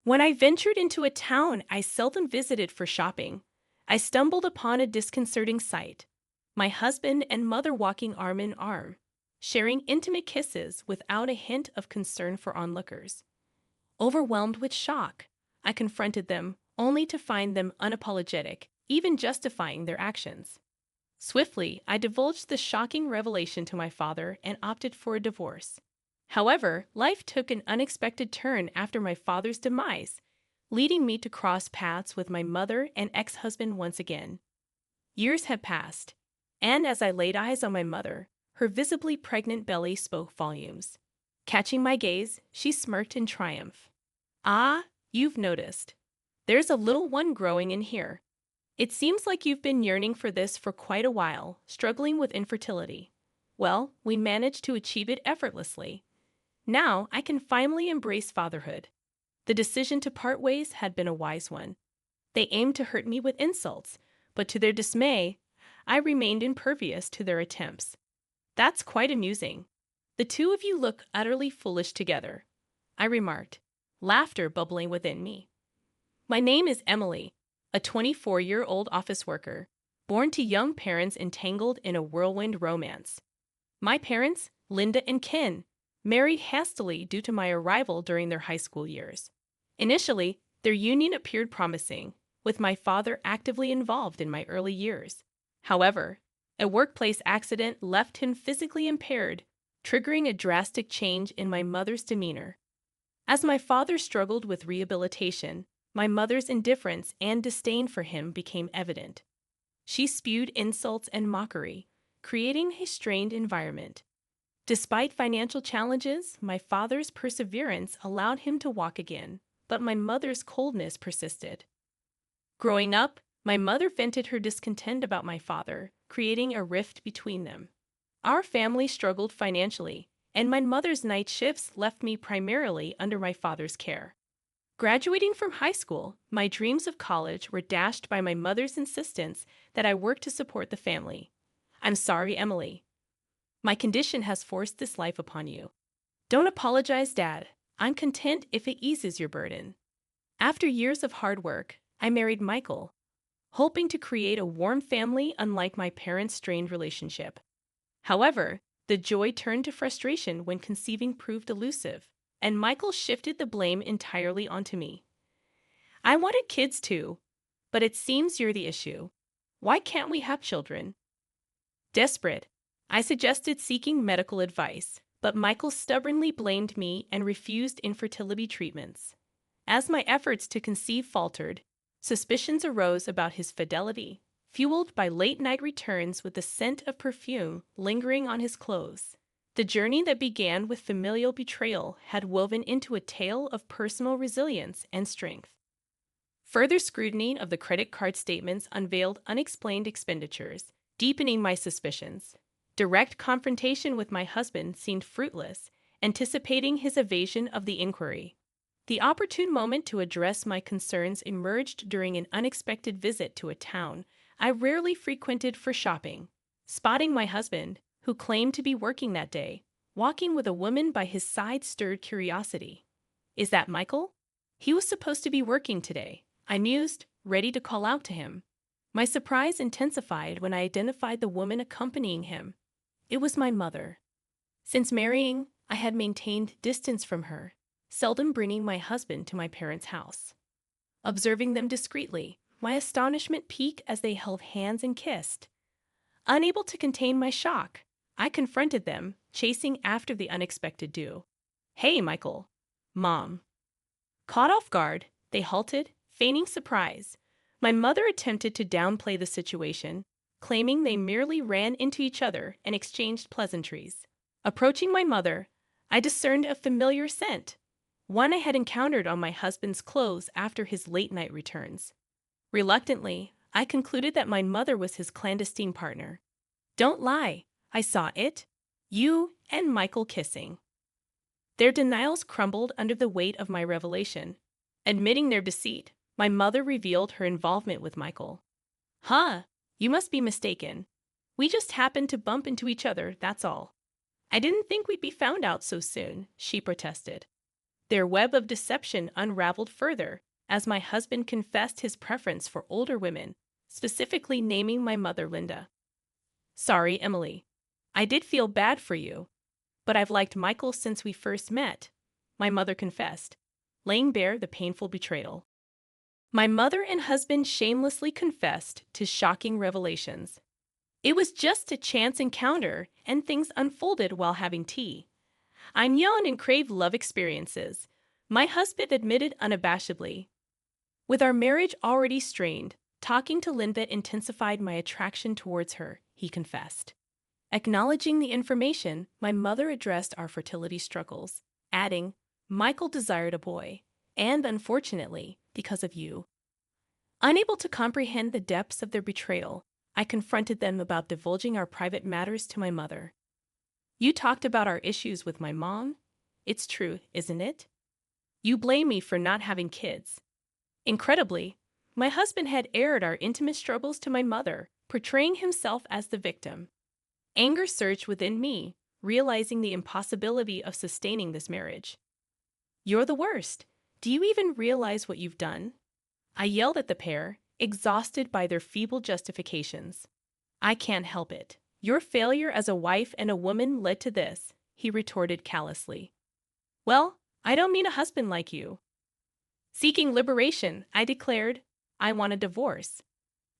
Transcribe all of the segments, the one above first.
When I ventured into a town I seldom visited for shopping, I stumbled upon a disconcerting sight. My husband and mother walking arm in arm, sharing intimate kisses without a hint of concern for onlookers. Overwhelmed with shock, I confronted them, only to find them unapologetic, even justifying their actions. Swiftly, I divulged the shocking revelation to my father and opted for a divorce. However, life took an unexpected turn after my father's demise, leading me to cross paths with my mother and ex-husband once again. Years had passed, and as I laid eyes on my mother, her visibly pregnant belly spoke volumes. Catching my gaze, she smirked in triumph. "Ah, you've noticed. There's a little one growing in here. It seems like you've been yearning for this for quite a while, struggling with infertility. Well, we managed to achieve it effortlessly. Now I can finally embrace fatherhood." The decision to part ways had been a wise one. They aimed to hurt me with insults, but to their dismay, I remained impervious to their attempts. "That's quite amusing. The two of you look utterly foolish together," I remarked, laughter bubbling within me. "My name is Emily, a 24-year-old office worker, born to young parents entangled in a whirlwind romance. My parents, Linda and Ken, married hastily due to my arrival during their high school years. Initially, their union appeared promising, with my father actively involved in my early years. However, a workplace accident left him physically impaired, triggering a drastic change in my mother's demeanor. As my father struggled with rehabilitation, my mother's indifference and disdain for him became evident. She spewed insults and mockery, creating a strained environment. Despite financial challenges, my father's perseverance allowed him to walk again, but my mother's coldness persisted. Growing up, my mother vented her discontent about my father, creating a rift between them. Our family struggled financially, and my mother's night shifts left me primarily under my father's care. Graduating from high school, my dreams of college were dashed by my mother's insistence that I work to support the family. "I'm sorry, Emily. My condition has forced this life upon you." "Don't apologize, Dad. I'm content if it eases your burden." After years of hard work, I married Michael, hoping to create a warm family unlike my parents' strained relationship. However, the joy turned to frustration when conceiving proved elusive, and Michael shifted the blame entirely onto me. "I wanted kids too, but it seems you're the issue. Why can't we have children?" Desperate, I suggested seeking medical advice, but Michael stubbornly blamed me and refused infertility treatments. As my efforts to conceive faltered, suspicions arose about his fidelity, fueled by late-night returns with the scent of perfume lingering on his clothes. The journey that began with familial betrayal had woven into a tale of personal resilience and strength. Further scrutiny of the credit card statements unveiled unexplained expenditures, deepening my suspicions. Direct confrontation with my husband seemed fruitless, anticipating his evasion of the inquiry. The opportune moment to address my concerns emerged during an unexpected visit to a town I rarely frequented for shopping. Spotting my husband, who claimed to be working that day, walking with a woman by his side stirred curiosity. "Is that Michael? He was supposed to be working today," I mused, ready to call out to him. My surprise intensified when I identified the woman accompanying him. It was my mother. Since marrying, I had maintained distance from her, seldom bringing my husband to my parents' house. Observing them discreetly, my astonishment peaked as they held hands and kissed. Unable to contain my shock, I confronted them, chasing after the unexpected duo. "Hey, Michael." "Mom." Caught off guard, they halted, feigning surprise. My mother attempted to downplay the situation, claiming they merely ran into each other and exchanged pleasantries. Approaching my mother, I discerned a familiar scent, one I had encountered on my husband's clothes after his late-night returns. Reluctantly, I concluded that my mother was his clandestine partner. "Don't lie, I saw it. You and Michael kissing." Their denials crumbled under the weight of my revelation. Admitting their deceit, my mother revealed her involvement with Michael. "Huh, you must be mistaken. We just happened to bump into each other, that's all." "I didn't think we'd be found out so soon," she protested. Their web of deception unraveled further as my husband confessed his preference for older women, specifically naming my mother Linda. Sorry, Emily. I did feel bad for you, but I've liked Michael since we first met, my mother confessed, laying bare the painful betrayal. My mother and husband shamelessly confessed to shocking revelations. It was just a chance encounter, and things unfolded while having tea. I'm young and crave love experiences, my husband admitted unabashedly. With our marriage already strained, talking to Linda intensified my attraction towards her, he confessed. Acknowledging the information, my mother addressed our fertility struggles, adding, Michael desired a boy, and unfortunately, because of you. Unable to comprehend the depths of their betrayal, I confronted them about divulging our private matters to my mother. You talked about our issues with my mom? It's true, isn't it? You blame me for not having kids. Incredibly, my husband had aired our intimate struggles to my mother, portraying himself as the victim. Anger surged within me, realizing the impossibility of sustaining this marriage. You're the worst. Do you even realize what you've done? I yelled at the pair, exhausted by their feeble justifications. I can't help it. Your failure as a wife and a woman led to this, he retorted callously. Well, I don't mean a husband like you. Seeking liberation, I declared, I want a divorce.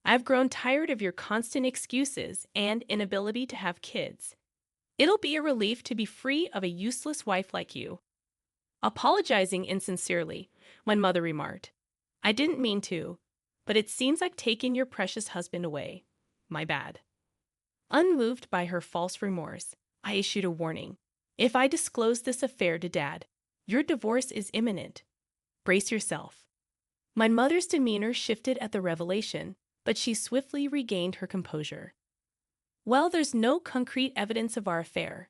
I've grown tired of your constant excuses and inability to have kids. It'll be a relief to be free of a useless wife like you. Apologizing insincerely, my mother remarked, I didn't mean to, but it seems like taking your precious husband away. My bad. Unmoved by her false remorse, I issued a warning. If I disclose this affair to Dad, your divorce is imminent. Brace yourself. My mother's demeanor shifted at the revelation, but she swiftly regained her composure. Well, there's no concrete evidence of our affair.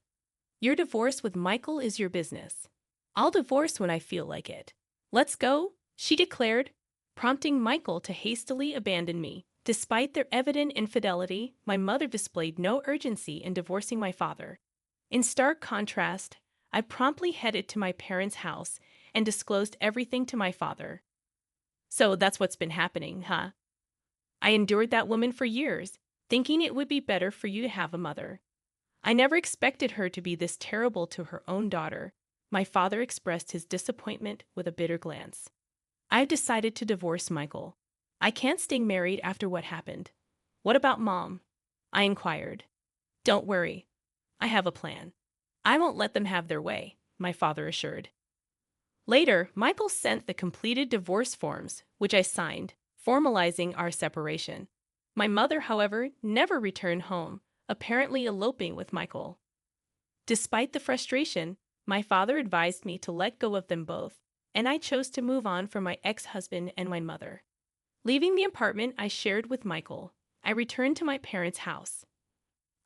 Your divorce with Michael is your business. I'll divorce when I feel like it. Let's go, she declared, prompting Michael to hastily abandon me. Despite their evident infidelity, my mother displayed no urgency in divorcing my father. In stark contrast, I promptly headed to my parents' house and disclosed everything to my father. So that's what's been happening, huh? I endured that woman for years, thinking it would be better for you to have a mother. I never expected her to be this terrible to her own daughter. My father expressed his disappointment with a bitter glance. I've decided to divorce Michael. I can't stay married after what happened. What about Mom? I inquired. Don't worry. I have a plan. I won't let them have their way, my father assured. Later, Michael sent the completed divorce forms, which I signed, formalizing our separation. My mother, however, never returned home, apparently eloping with Michael. Despite the frustration, my father advised me to let go of them both, and I chose to move on from my ex-husband and my mother. Leaving the apartment I shared with Michael, I returned to my parents' house.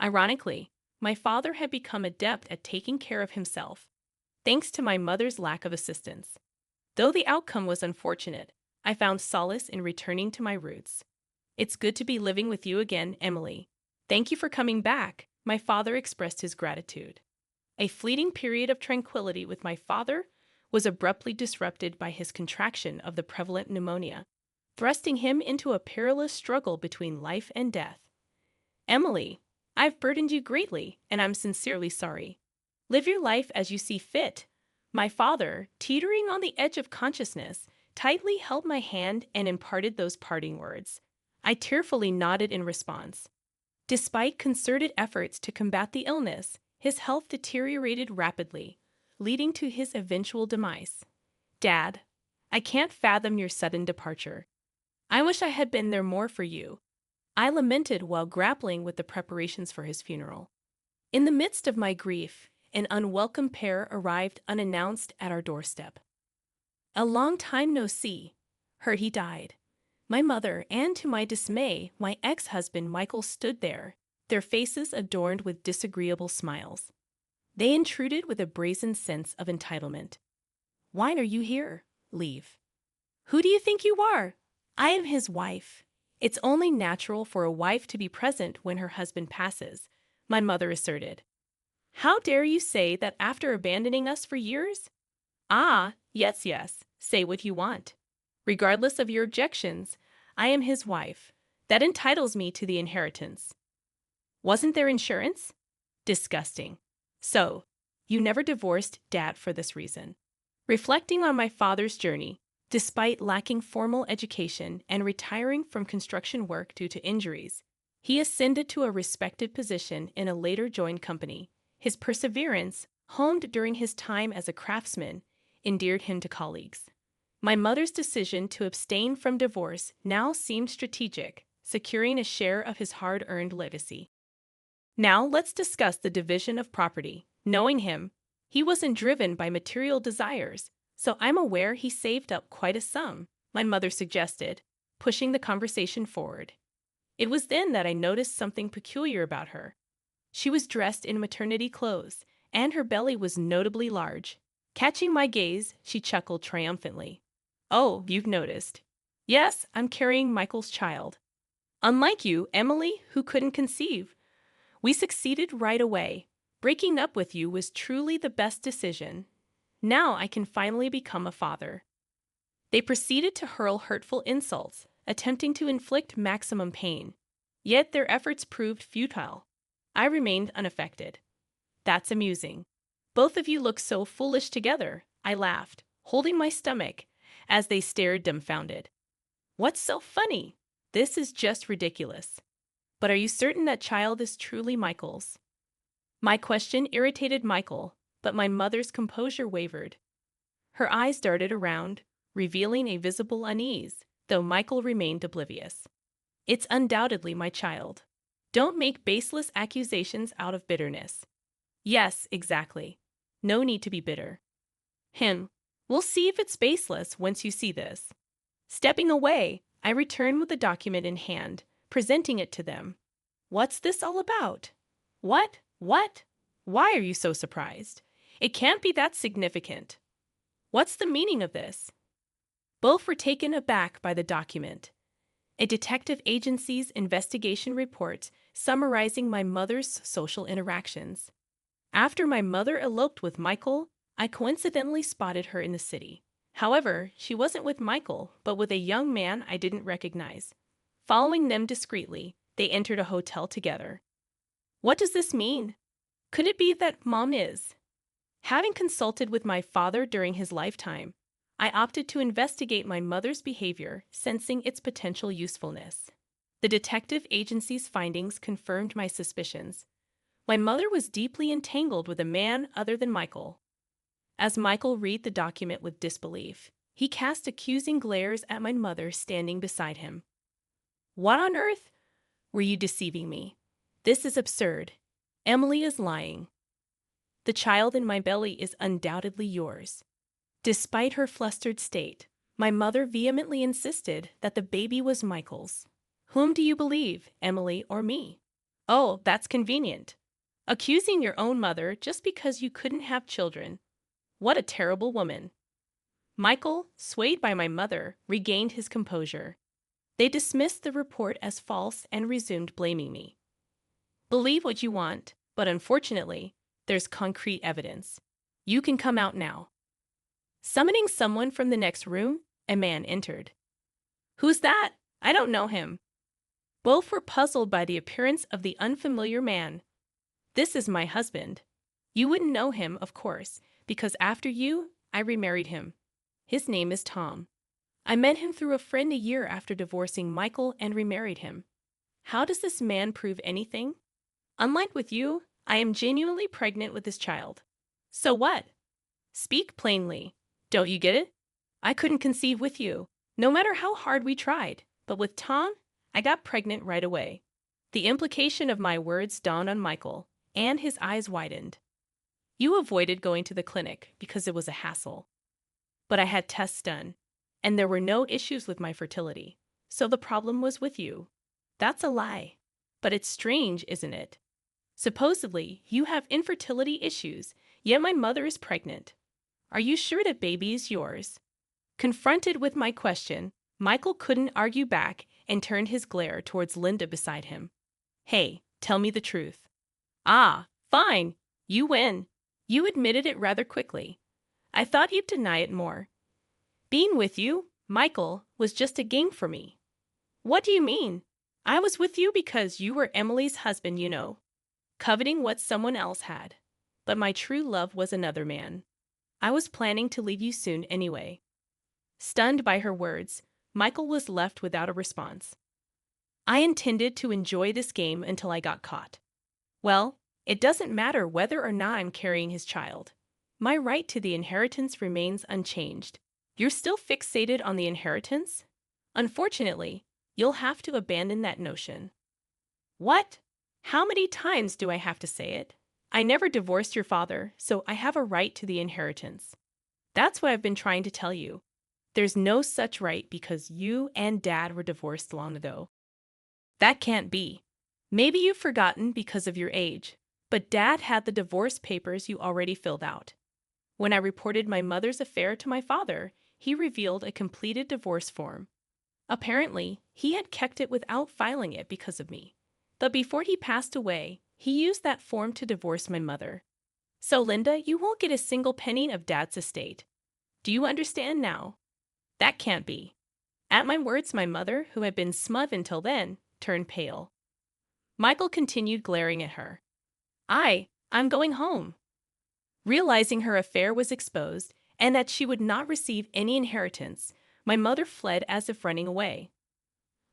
Ironically, my father had become adept at taking care of himself, thanks to my mother's lack of assistance. Though the outcome was unfortunate, I found solace in returning to my roots. It's good to be living with you again, Emily. Thank you for coming back, my father expressed his gratitude. A fleeting period of tranquility with my father was abruptly disrupted by his contraction of the prevalent pneumonia, thrusting him into a perilous struggle between life and death. Emily, I've burdened you greatly, and I'm sincerely sorry. Live your life as you see fit. My father, teetering on the edge of consciousness, tightly held my hand and imparted those parting words. I tearfully nodded in response. Despite concerted efforts to combat the illness, his health deteriorated rapidly, leading to his eventual demise. Dad, I can't fathom your sudden departure. I wish I had been there more for you. I lamented while grappling with the preparations for his funeral. In the midst of my grief, an unwelcome pair arrived unannounced at our doorstep. A long time no see. Heard he died. My mother, and to my dismay, my ex-husband Michael stood there, their faces adorned with disagreeable smiles. They intruded with a brazen sense of entitlement. Why are you here? Leave. Who do you think you are? I am his wife. It's only natural for a wife to be present when her husband passes, my mother asserted. How dare you say that after abandoning us for years? Ah, Yes, yes, say what you want. Regardless of your objections, I am his wife. That entitles me to the inheritance. Wasn't there insurance? Disgusting. So, you never divorced Dad for this reason. Reflecting on my father's journey, despite lacking formal education and retiring from construction work due to injuries, he ascended to a respected position in a later joined company. His perseverance, honed during his time as a craftsman, endeared him to colleagues. My mother's decision to abstain from divorce now seemed strategic, securing a share of his hard-earned legacy. Now let's discuss the division of property. Knowing him, he wasn't driven by material desires, so I'm aware he saved up quite a sum, my mother suggested, pushing the conversation forward. It was then that I noticed something peculiar about her. She was dressed in maternity clothes, and her belly was notably large. Catching my gaze, she chuckled triumphantly. Oh, you've noticed. Yes, I'm carrying Michael's child. Unlike you, Emily, who couldn't conceive. We succeeded right away. Breaking up with you was truly the best decision. Now I can finally become a father. They proceeded to hurl hurtful insults, attempting to inflict maximum pain. Yet their efforts proved futile. I remained unaffected. That's amusing. Both of you look so foolish together, I laughed, holding my stomach, as they stared dumbfounded. What's so funny? This is just ridiculous. But are you certain that child is truly Michael's? My question irritated Michael, but my mother's composure wavered. Her eyes darted around, revealing a visible unease, though Michael remained oblivious. It's undoubtedly my child. Don't make baseless accusations out of bitterness. Yes, exactly. No need to be bitter. We'll see if it's baseless once you see this. Stepping away, I returned with the document in hand, presenting it to them. What's this all about? What? Why are you so surprised? It can't be that significant. What's the meaning of this? Both were taken aback by the document. A detective agency's investigation report summarizing my mother's social interactions. After my mother eloped with Michael, I coincidentally spotted her in the city. However, she wasn't with Michael, but with a young man I didn't recognize. Following them discreetly, they entered a hotel together. What does this mean? Could it be that Mom is? Having consulted with my father during his lifetime, I opted to investigate my mother's behavior, sensing its potential usefulness. The detective agency's findings confirmed my suspicions. My mother was deeply entangled with a man other than Michael. As Michael read the document with disbelief, he cast accusing glares at my mother standing beside him. What on earth? Were you deceiving me? This is absurd. Emily is lying. The child in my belly is undoubtedly yours. Despite her flustered state, my mother vehemently insisted that the baby was Michael's. Whom do you believe, Emily or me? Oh, that's convenient. Accusing your own mother just because you couldn't have children. What a terrible woman. Michael, swayed by my mother, regained his composure. They dismissed the report as false and resumed blaming me. Believe what you want, but unfortunately, there's concrete evidence. You can come out now. Summoning someone from the next room, a man entered. Who's that? I don't know him. Both were puzzled by the appearance of the unfamiliar man. This is my husband. You wouldn't know him, of course, because after you, I remarried him. His name is Tom. I met him through a friend a year after divorcing Michael and remarried him. How does this man prove anything? Unlike with you, I am genuinely pregnant with this child. So what? Speak plainly. Don't you get it? I couldn't conceive with you, no matter how hard we tried, but with Tom, I got pregnant right away. The implication of my words dawned on Michael, and his eyes widened. You avoided going to the clinic because it was a hassle. But I had tests done, and there were no issues with my fertility, so the problem was with you. That's a lie. But it's strange, isn't it? Supposedly, you have infertility issues, yet my mother is pregnant. Are you sure that baby is yours? Confronted with my question, Michael couldn't argue back and turned his glare towards Linda beside him. Hey, tell me the truth. Ah, fine. You win. You admitted it rather quickly. I thought you'd deny it more. Being with you, Michael, was just a game for me. What do you mean? I was with you because you were Emily's husband, coveting what someone else had. But my true love was another man. I was planning to leave you soon anyway. Stunned by her words, Michael was left without a response. I intended to enjoy this game until I got caught. Well, it doesn't matter whether or not I'm carrying his child. My right to the inheritance remains unchanged. You're still fixated on the inheritance? Unfortunately, you'll have to abandon that notion. What? How many times do I have to say it? I never divorced your father, so I have a right to the inheritance. That's what I've been trying to tell you. There's no such right because you and Dad were divorced long ago. That can't be. Maybe you've forgotten because of your age, but Dad had the divorce papers you already filled out. When I reported my mother's affair to my father, he revealed a completed divorce form. Apparently, he had kept it without filing it because of me. But before he passed away, he used that form to divorce my mother. So, Linda, you won't get a single penny of Dad's estate. Do you understand now? That can't be. At my words, my mother, who had been smug until then, turned pale. Michael continued glaring at her. I'm going home. Realizing her affair was exposed and that she would not receive any inheritance, my mother fled as if running away.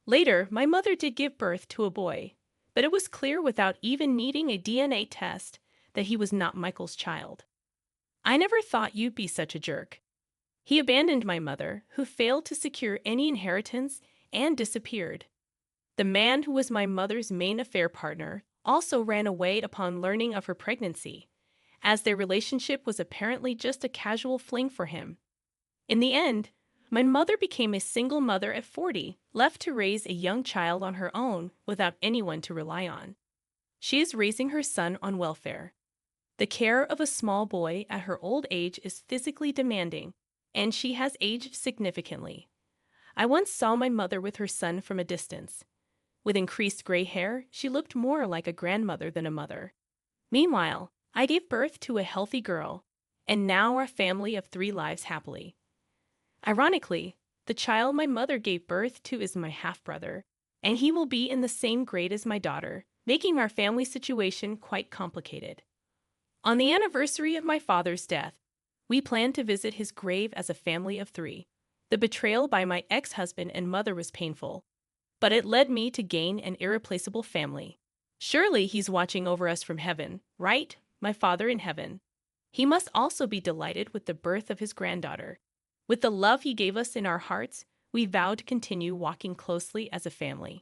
Later, my mother did give birth to a boy, but it was clear without even needing a DNA test that he was not Michael's child. I never thought you'd be such a jerk. He abandoned my mother, who failed to secure any inheritance, and disappeared. The man who was my mother's main affair partner also ran away upon learning of her pregnancy, as their relationship was apparently just a casual fling for him. In the end, my mother became a single mother at 40, left to raise a young child on her own without anyone to rely on. She is raising her son on welfare. The care of a small boy at her old age is physically demanding, and she has aged significantly. I once saw my mother with her son from a distance. With increased gray hair, she looked more like a grandmother than a mother. Meanwhile, I gave birth to a healthy girl, and now our family of 3 lives happily. Ironically, the child my mother gave birth to is my half-brother, and he will be in the same grade as my daughter, making our family situation quite complicated. On the anniversary of my father's death, we planned to visit his grave as a family of 3. The betrayal by my ex-husband and mother was painful, but it led me to gain an irreplaceable family. Surely he's watching over us from heaven, right? My Father in heaven. He must also be delighted with the birth of his granddaughter. With the love he gave us in our hearts, we vowed to continue walking closely as a family.